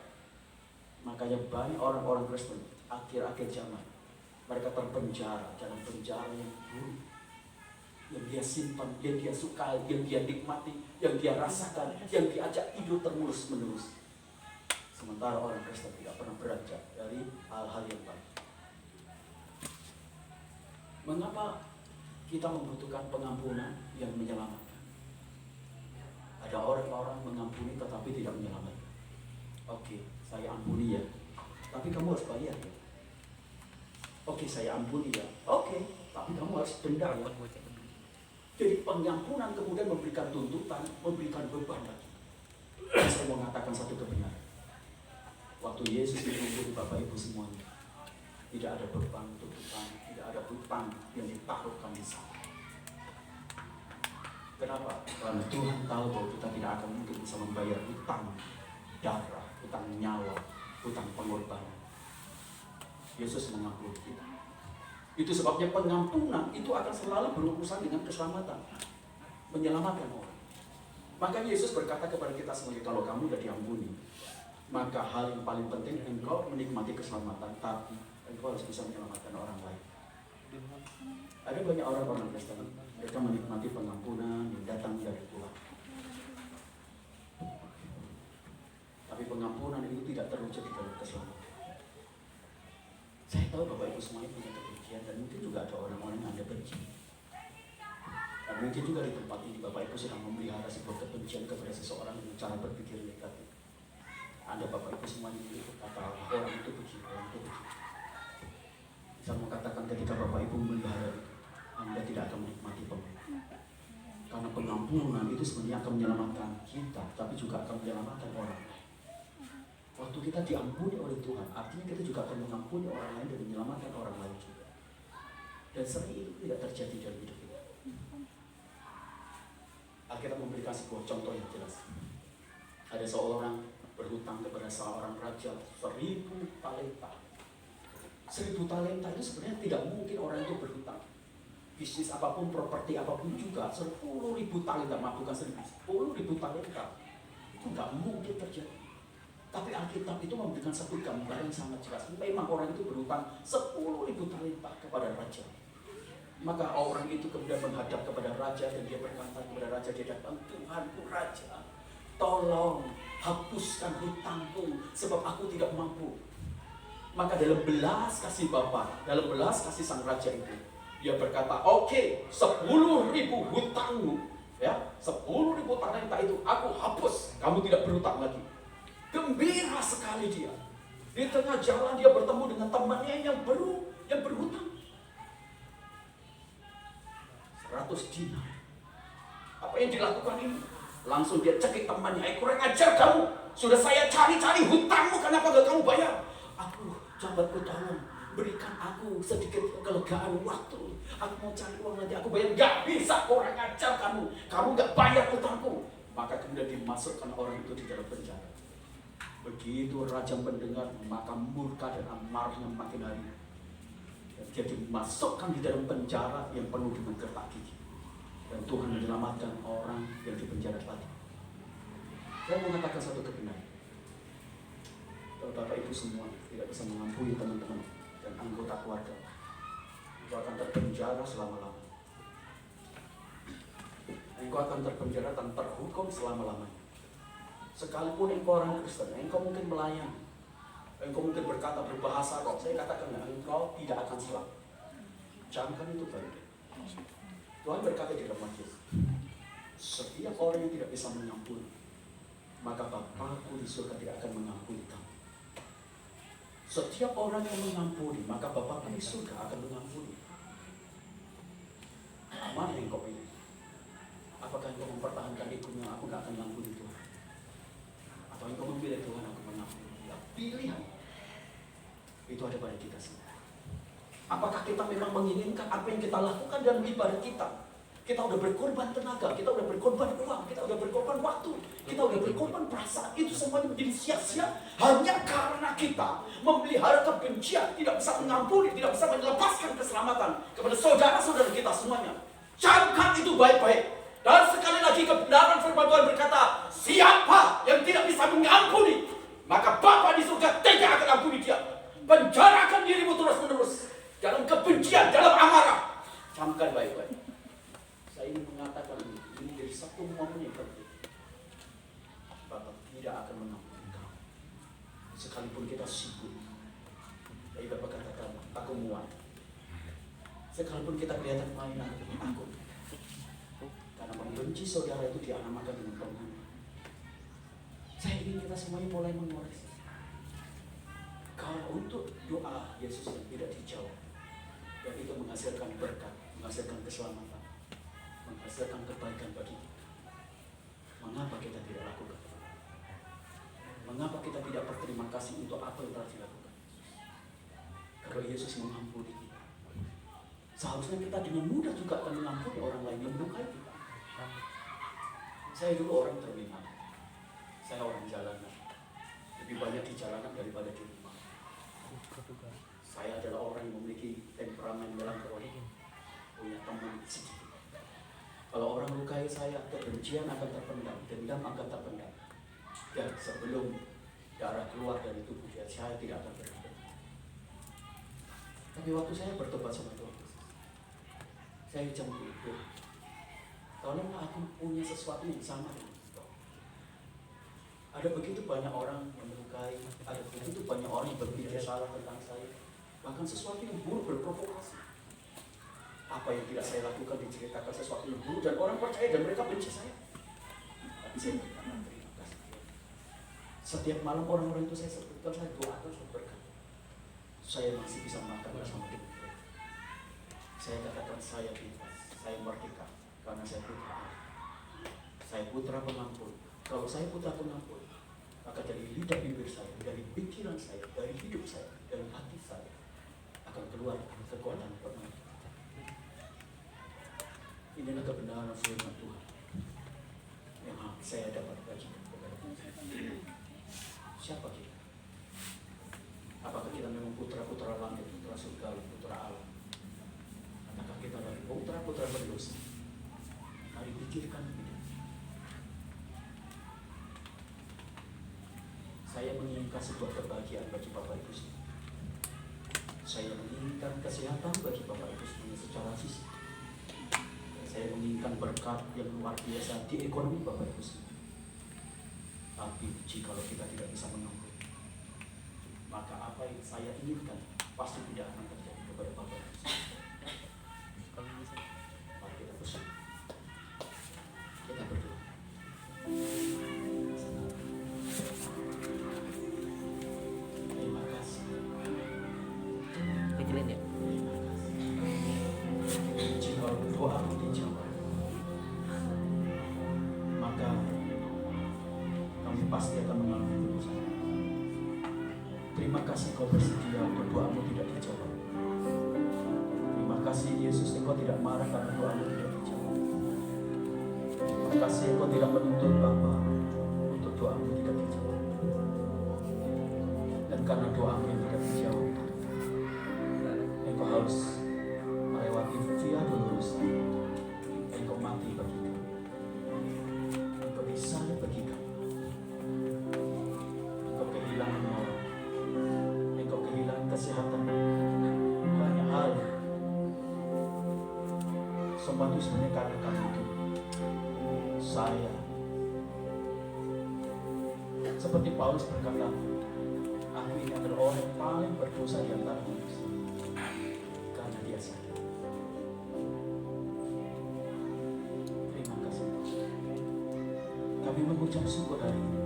Makanya banyak orang-orang Kristen akhir-akhir zaman Mereka terpenjara dalam penjara yang buruk, yang dia simpan, yang dia sukai, yang dia nikmati, yang dia rasakan, yang diajak hidup terus-menerus. Sementara orang Kristen tidak pernah beranjak dari hal-hal yang baik. Mengapa kita membutuhkan pengampunan yang menyelamatkan? Ada orang-orang mengampuni tetapi tidak menyelamatkan. Oke, saya ampuni ya, tapi kamu harus bayar ya. Oke, saya ampuni ya. Oke, tapi kamu harus denda ya. Jadi pengampunan kemudian memberikan tuntutan, memberikan beban lagi. Saya mau mengatakan satu kebenaran. Waktu Yesus mengampuni Bapak Ibu semuanya, tidak ada beban tuntutan, tidak ada hutang yang ditaruhkan di sana. Kenapa? Karena Tuhan tahu bahwa kita tidak akan mungkin bisa membayar hutang darah, hutang nyawa, hutang pengorbanan. Yesus mengampuni kita. Itu sebabnya pengampunan itu akan selalu berurusan dengan keselamatan, menyelamatkan orang. Maka Yesus berkata kepada kita semua, kalau kamu sudah diampuni, maka hal yang paling penting engkau menikmati keselamatan, tapi engkau harus bisa menyelamatkan orang lain. Ada banyak orang-orang Kristen, mereka menikmati pengampunan yang datang dari Tuhan. Tapi pengampunan itu tidak terwujud di dalam keselamatan. Saya tahu Bapak Ibu semuanya punya kebencian, dan mungkin juga ada orang-orang yang Anda benci. Dan mungkin juga di tempat ini Bapak Ibu sedang memelihara sebuah kebencian kepada seseorang dengan cara berpikir negatif. Anda Bapak Ibu semuanya itu kata orang itu begini, orang itu begini. Saya mau katakan ketika Bapak Ibu memelihara itu, Anda tidak akan menikmati pengampunan. Karena pengampunan itu sebenarnya akan menyelamatkan kita, tapi juga akan menyelamatkan orang lain. Waktu kita diampuni oleh Tuhan, artinya kita juga akan mengampuni orang lain dan menyelamatkan orang lain juga. Dan sering itu tidak terjadi dalam hidup kita. Alkitab memberikan sebuah contoh yang jelas. Ada seorang berhutang kepada seorang raja 1.000 talenta. 1.000 talenta itu sebenarnya tidak mungkin orang itu berhutang. Bisnis apapun, properti apapun juga 10.000 talenta, bukan 10.000 talenta. Itu nggak mungkin terjadi. Tapi Alkitab itu memberikan satu gambaran yang sangat jelas. Memang orang itu berhutang 10.000 talenta kepada raja. Maka orang itu kemudian menghadap kepada raja dan dia berkata kepada raja, dia datang, Tuhanku raja, tolong hapuskan hutangku sebab aku tidak mampu. Maka dalam belas kasih Bapa, dalam belas kasih sang raja itu, dia berkata, oke, 10.000 hutangmu, ya, 10.000 talenta itu aku hapus, kamu tidak berhutang lagi. Gembira sekali dia. Di tengah jalan dia bertemu dengan temannya yang berhutang 100 dinar. Apa yang dilakukan ini? Langsung dia cekik temannya, kurang ajar kamu. Sudah saya cari-cari hutangmu, kenapa gak kamu bayar? Aku, sahabatku, tolong berikan aku sedikit kelegaan waktu. Aku mau cari uang nanti aku bayar. Gak bisa, kurang ajar kamu. Kamu gak bayar hutangku. Maka kemudian dimasukkan orang itu di dalam penjara. Begitu raja mendengar, maka murka dan amarahnya makin hari. Dan dia dimasukkan di dalam penjara yang penuh dengan gertak gigi. Dan Tuhan menyelamatkan orang yang di penjara tadi. Saya mau mengatakan satu kebenaran. Kalau Bapak Ibu semua tidak bisa mengampuni teman-teman dan anggota keluarga, engkau akan terpenjara selama-lamanya. Engkau akan terpenjara dan terhukum selama-lamanya. Sekalipun engkau orang Kristen, engkau mungkin melayani, engkau mungkin berkata berbahasa roh, saya katakan engkau tidak akan selamat. Camkan itu baik. Tuhan berkata di dalam Matius, setiap orang yang tidak bisa mengampuni, maka Bapakku di surga tidak akan mengampuni kamu. Setiap orang yang mengampuni, maka Bapakku di surga akan mengampuni. Mana yang kau pilih? Apakah engkau mempertahankan ikunya, aku tidak akan mengampuni Tuhan? Atau engkau memilih Tuhan, aku mengampuni? Ya, pilihan itu ada pada kita semua. Apakah kita memang menginginkan apa yang kita lakukan dalam ibadah kita? Kita udah berkorban tenaga, kita udah berkorban uang, kita udah berkorban waktu, kita udah berkorban perasaan. Itu semuanya menjadi sia-sia hanya karena kita memelihara kebencian, tidak bisa mengampuni, tidak bisa melepaskan keselamatan kepada saudara-saudara kita semuanya. Camkan itu baik-baik. Dan sekali lagi kebenaran firman Tuhan berkata, siapa yang tidak bisa mengampuni, maka Bapa di surga tidak akan ampuni dia. Penjarakan dirimu terus-menerus. Jangan kebencian, dalam amarah. Camkan baik-baik. Saya ingin mengatakan ini dari satu momen yang penting. Bapak tidak akan mengampuni kamu. Sekalipun kita sibuk. Tapi Bapak katakan, aku muat. Sekalipun kita kelihatan mainan, aku. Karena membenci saudara itu dianamakan dengan penghinaan. Saya ingin kita semuanya mulai mengoreksi. Kalau untuk doa Yesus yang tidak dijawab, dan itu menghasilkan berkat, menghasilkan keselamatan, menghasilkan kebaikan bagi kita, mengapa kita tidak lakukan? Mengapa kita tidak berterima kasih untuk apa yang telah dilakukan? Kalau Yesus mengampuni kita, seharusnya kita dengan mudah juga akan mengampuni orang lain yang melukai kita. Saya dulu orang terminal. Saya orang jalanan. Lebih banyak di jalanan daripada di rumah. Saya adalah orang yang memiliki temperamen melankolis. Punya teman sedikit. Kalau orang lukai saya, kebencian akan terpendam, dendam akan terpendam. Dan sebelum darah keluar dari tubuh dia, saya tidak akan berantem. Tapi waktu saya bertobat sama Tuhan, saya cemburu. Tolonglah aku punya sesuatu yang sama dengan itu. Ada begitu banyak orang yang melukai, ada begitu banyak orang yang berpikir salah tentang saya. Bahkan sesuatu yang buruk berprovokasi. Apa yang tidak saya lakukan diceritakan sesuatu yang buruk dan orang percaya dan mereka benci saya. Tapi saya berkata terima kasih. Setiap malam orang-orang itu saya sebutkan, saya doakan, saya berkata, saya masih bisa makan bersama dengan mereka. Saya katakan saya bebas, saya merdeka. Karena saya putra. Saya putra pengampun. Kalau saya putra pengampun, maka dari lidah bibir saya, dari pikiran saya, dari hidup saya, dari hati saya akan keluar kekuatan pengampun. Inilah kebenaran firman Tuhan yang saya dapat bagikan kepada kita. Siapa kita? Apakah kita memang putra-putra langit, putra surga, putra Allah? Apakah kita adalah putra-putra berdosa? Mari pikirkan ini. Saya menginginkan sebuah kebahagiaan bagi Bapak Ibu semua. Saya menginginkan kesehatan bagi Bapak Ibu semua secara fisik. Saya menginginkan berkat yang luar biasa di ekonomi Bapak Ibu semua. Tapi jikalau kita tidak bisa mengampuni, maka apa yang saya inginkan pasti tidak akan terjadi kepada Bapak Ibu semua. Mari kita bersyukur. Kita berdoa. Terima kasih. Kecilin ya. Terima kasih. Jika doamu dijawab, maka kami pasti akan mengalami keputusan. Terima kasih kau bersedia untuk doamu tidak dijawab. Terima kasih Yesus, engkau tidak marah karena doamu tidak dijawab. Terima kasih engkau tidak menuntut Bapa untuk doamu tidak dijawab. Dan karena doamu yang tidak dijawab, engkau harus melewati via dolorosa. Engkau mati bagi kami. Engkau disalib bagi kami. Engkau kehilangan nyawa. Engkau kehilangan kesehatan. Banyak hal. Semua itu sebenarnya karena kami itu. Saya seperti Paulus berkata, aku ini adalah orang yang paling berdosa di antara manusia karena dia sadar. Terima kasih. Kami mengucap syukur hari ini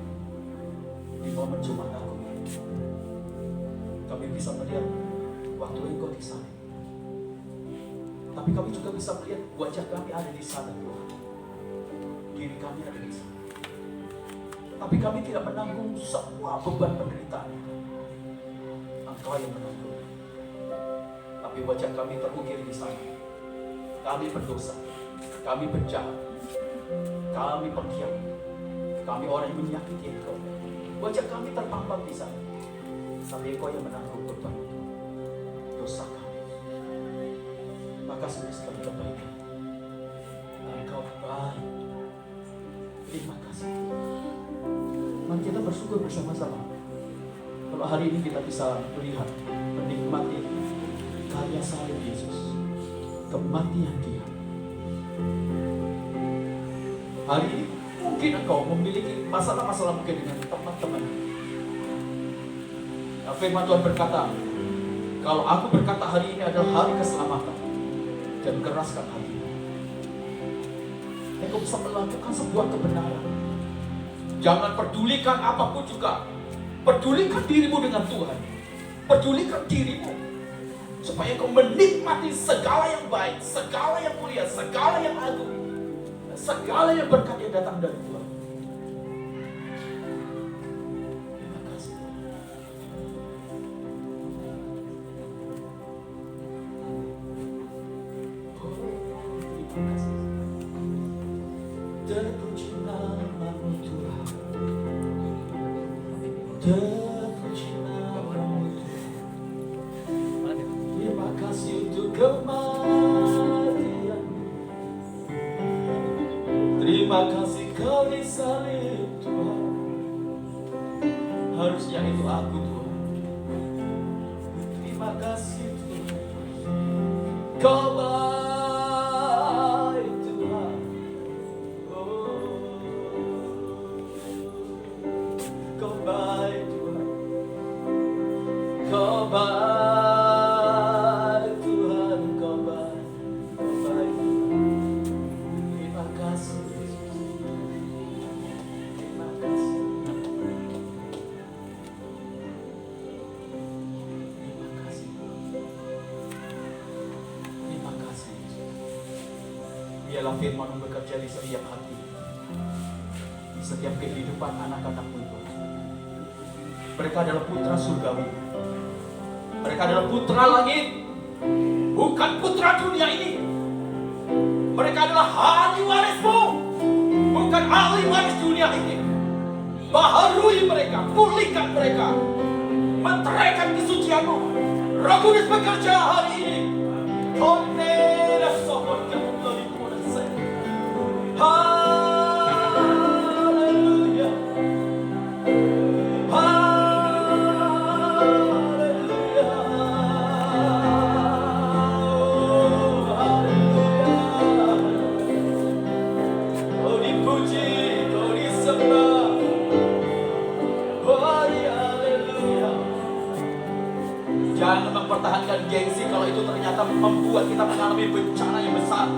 di momen Jumat Agung ini. Kami bisa melihat waktu engkau di sana. Tapi kami juga bisa melihat wajah kami ada di sana, Tuhan. Diri kami ada di sana. Tapi kami tidak menanggung semua beban penderitaan. Engkau yang menanggung. Tapi wajah kami terukir di sana. Kami berdosa. Kami penjahat. Kami pengkhianat. Kami orang yang menyakiti engkau. Wajah kami terpampang di sana. Tapi engkau yang menanggung beban dosa kami. Maka semestinya kami kebaikan. Engkau baik. Terima kasih. Mari kita bersyukur bersama-sama. Kalau hari ini kita bisa melihat, menikmati karya salib kematian dia. Hari ini mungkin engkau memiliki masalah-masalah mungkin dengan teman-teman. Nah, firman Tuhan berkata, kalau aku berkata hari ini adalah hari keselamatan, dan keraskan hati, engkau bisa melakukan sebuah kebenaran. Jangan pedulikan apapun juga. Pedulikan dirimu dengan Tuhan. Pedulikan dirimu supaya kau menikmati segala yang baik, segala yang mulia, segala yang agung, segala yang berkat yang datang dari Tuhan. Terima kasih. Oh, terima kasih. Terpuji namamu Tuhan. Terpuji namamu Tuhan. Terima kasih untuk kematian. Terima kasih kau disalib Tuhan. Harusnya itu aku Tuhan. Terima kasih Tuhan. Kau baik Tuhan. Oh, kau baik Tuhan. Kau baik Tuhan. Kau baik. Kau baik Tuhan. Terima kasih. Terima kasih. Terima kasih. Terima kasih. Biarlah firman bekerja di setiap hati, di setiap kehidupan anak-anakmu Tuhan. Mereka adalah putra surgawi. Mereka adalah putra langit, bukan putra dunia ini. Mereka adalah ahli warismu, bukan ahli waris dunia ini. Baharui mereka, pulihkan mereka, menteraikan kesucianmu. Roh Kudus bekerja hari ini. Haleluya. Haleluya. Oh, dipuji, oh, disembah. Haleluya. Jangan mempertahankan gengsi kalau itu ternyata membuat kita mengalami bencana yang besar.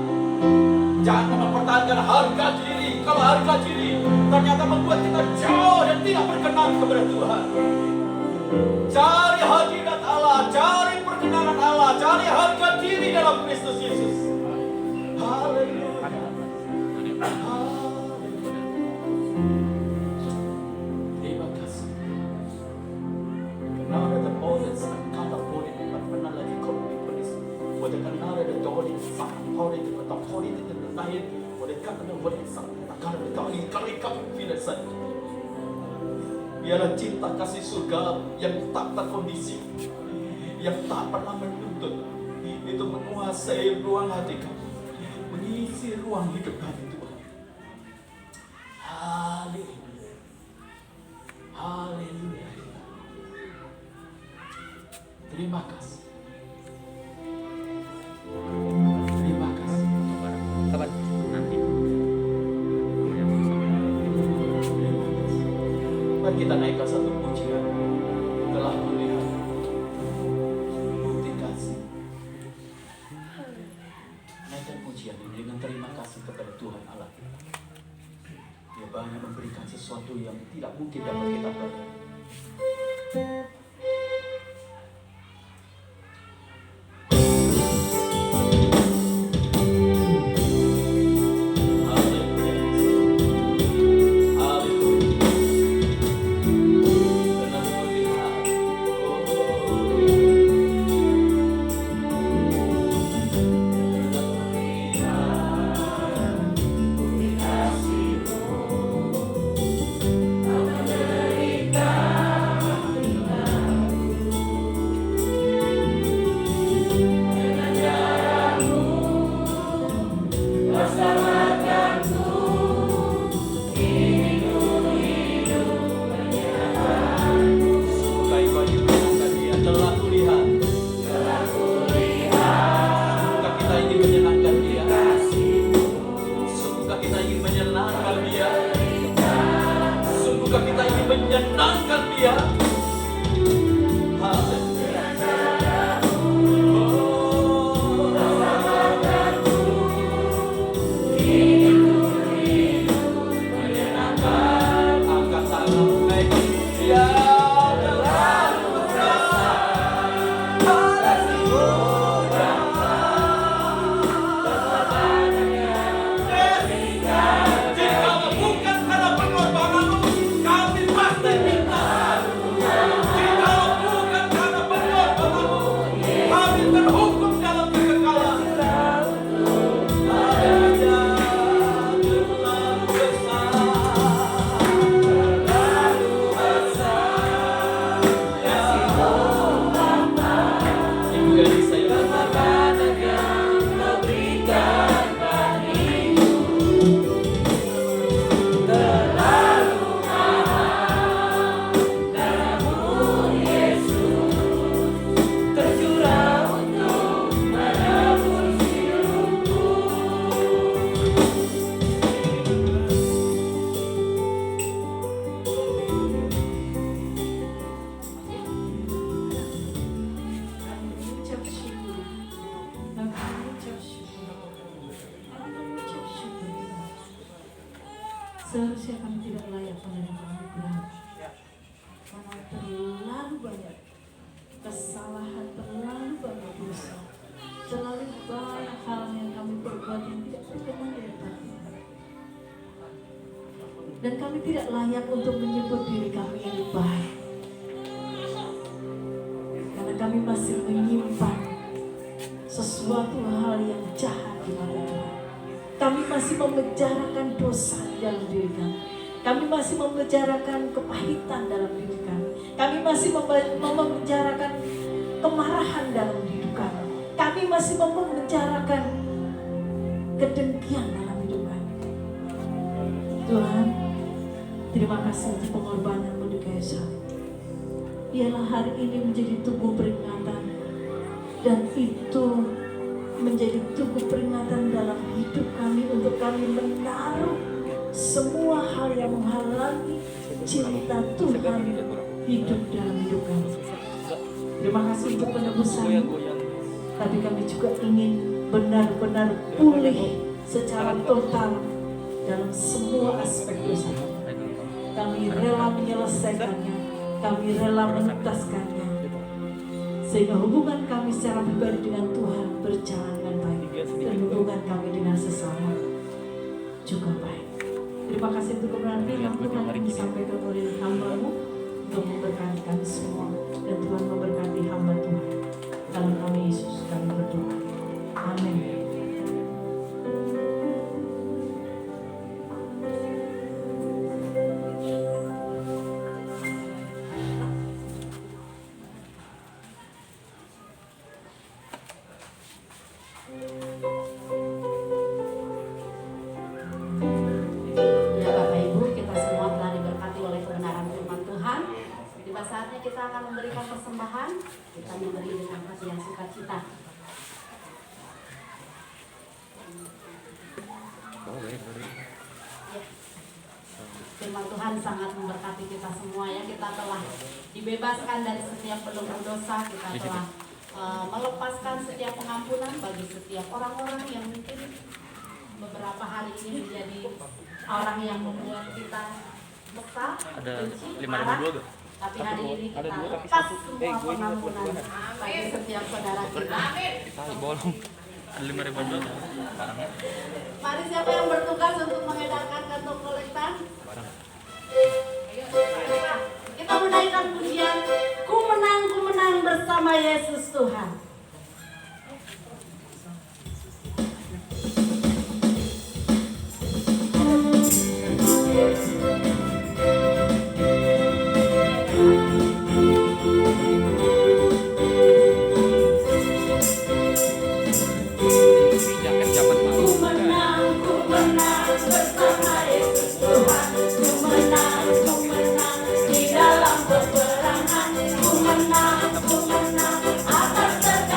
Jangan mempertahankan harga diri kalau harga diri ternyata membuat kita jauh dan tidak berkenan kepada Tuhan. Cari hadirat Allah, cari perkenanan Allah, cari harga diri dalam Kristus Yesus. Haleluya. Terima kasih. Kenapa ada orang kata boleh tak pernah lagi kau diberi. Boleh kenal ada doli sangat boleh kita boleh kita lahir. Boleh kata boleh sangat tak ada kali kau tidak saja. Biarlah cinta kasih surga yang tak terkondisi, yang tak pernah menuntut, itu menguasai ruang hati kamu, mengisi ruang hidup kami Tuhan. Haleluya. Haleluya. Terima kasih. Terima kasih. Kapan? Nanti. Mari kita naikkan satu pujian. Telah melihat bukti kasih. Naikkan pujian ini dengan terima kasih kepada Tuhan Allah. Dia banyak memberikan sesuatu yang tidak mungkin dapat kita berikan. Amerika Seharusnya kami tidak layak menerima anugerah, karena terlalu banyak kesalahan, terlalu banyak dosa, terlalu banyak hal yang kami perbuat yang tidak berkenan di hadapan. Dan kami tidak layak untuk menyebut diri kami yang baik, karena kami masih menyimpan sesuatu hal yang jahat di mata Tuhan. Kami masih memenjarakan dosa di dalam diri kami. Kami masih memenjarakan kepahitan dalam diri kami. Kami masih memenjarakan kemarahan dalam hidup kami. Kami masih memenjarakan kedengkian dalam hidup kami. Tuhan, terima kasih untuk pengorbanan-Mu di kayu salib. Biarlah hari ini menjadi tubuh peringatan, dan itu menjadi tubuh peringatan dalam hidup kami untuk kami menaruh semua hal yang menghalangi cinta Tuhan hidup dalam hidup kami. Terima kasih untuk penebusan-Mu, tapi kami juga ingin benar-benar pulih secara total dalam semua aspek dosa kami. Kami rela menyelesaikannya, kami rela menuntaskannya, sehingga hubungan kami secara pribadi dengan Tuhan berjalan dengan baik, dan hubungan kami dengan sesama juga baik. Terima kasih untuk kebenaran firman Tuhan yang disampaikan oleh hamba-Mu untuk memberkati kami semua, dan Tuhan memberkati hamba Tuhan. Dalam nama Yesus kami berdoa. Amin. Ya Bapak Ibu, kita semua telah diberkati oleh kebenaran firman Tuhan. Tiba saatnya kita akan memberikan persembahan. Kita memberi dengan hati yang sukacita. Ya. Firman Tuhan sangat memberkati kita semua ya. Kita telah dibebaskan dari setiap belenggu dosa. Kita telah melepaskan setiap pengampunan bagi setiap orang-orang yang mungkin beberapa hari ini menjadi orang yang membuat kita besar, benci, marah. Tapi hari ini kita lepas semua pengampunan bagi setiap saudara kita. Bolong. Ada 5.000 doang. Mari siapa yang bertugas untuk mengedarkan kantong kolektan? Ayo, kita menaikkan pujian ku menang bersama Yesus Tuhan. Ku menang bersama Yesus Tuhan. Ku menang di dalam peperangan. Ku menang atas segala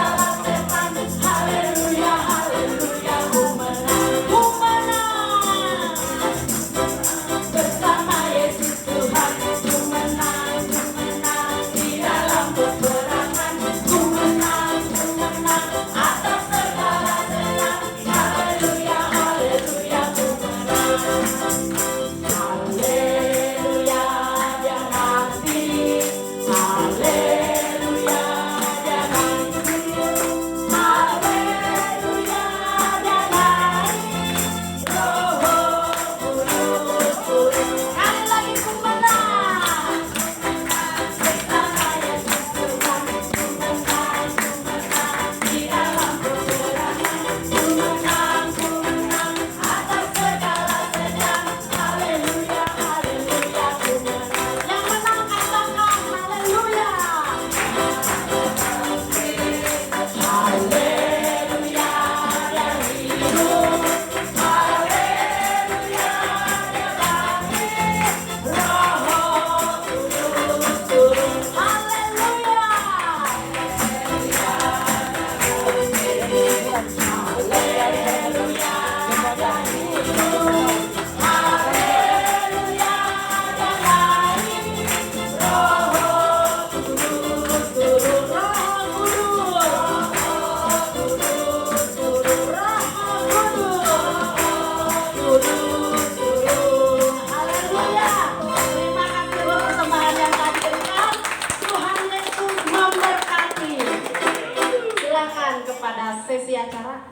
ada sesi acara.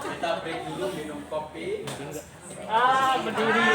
Kita break dulu minum kopi. Berdiri.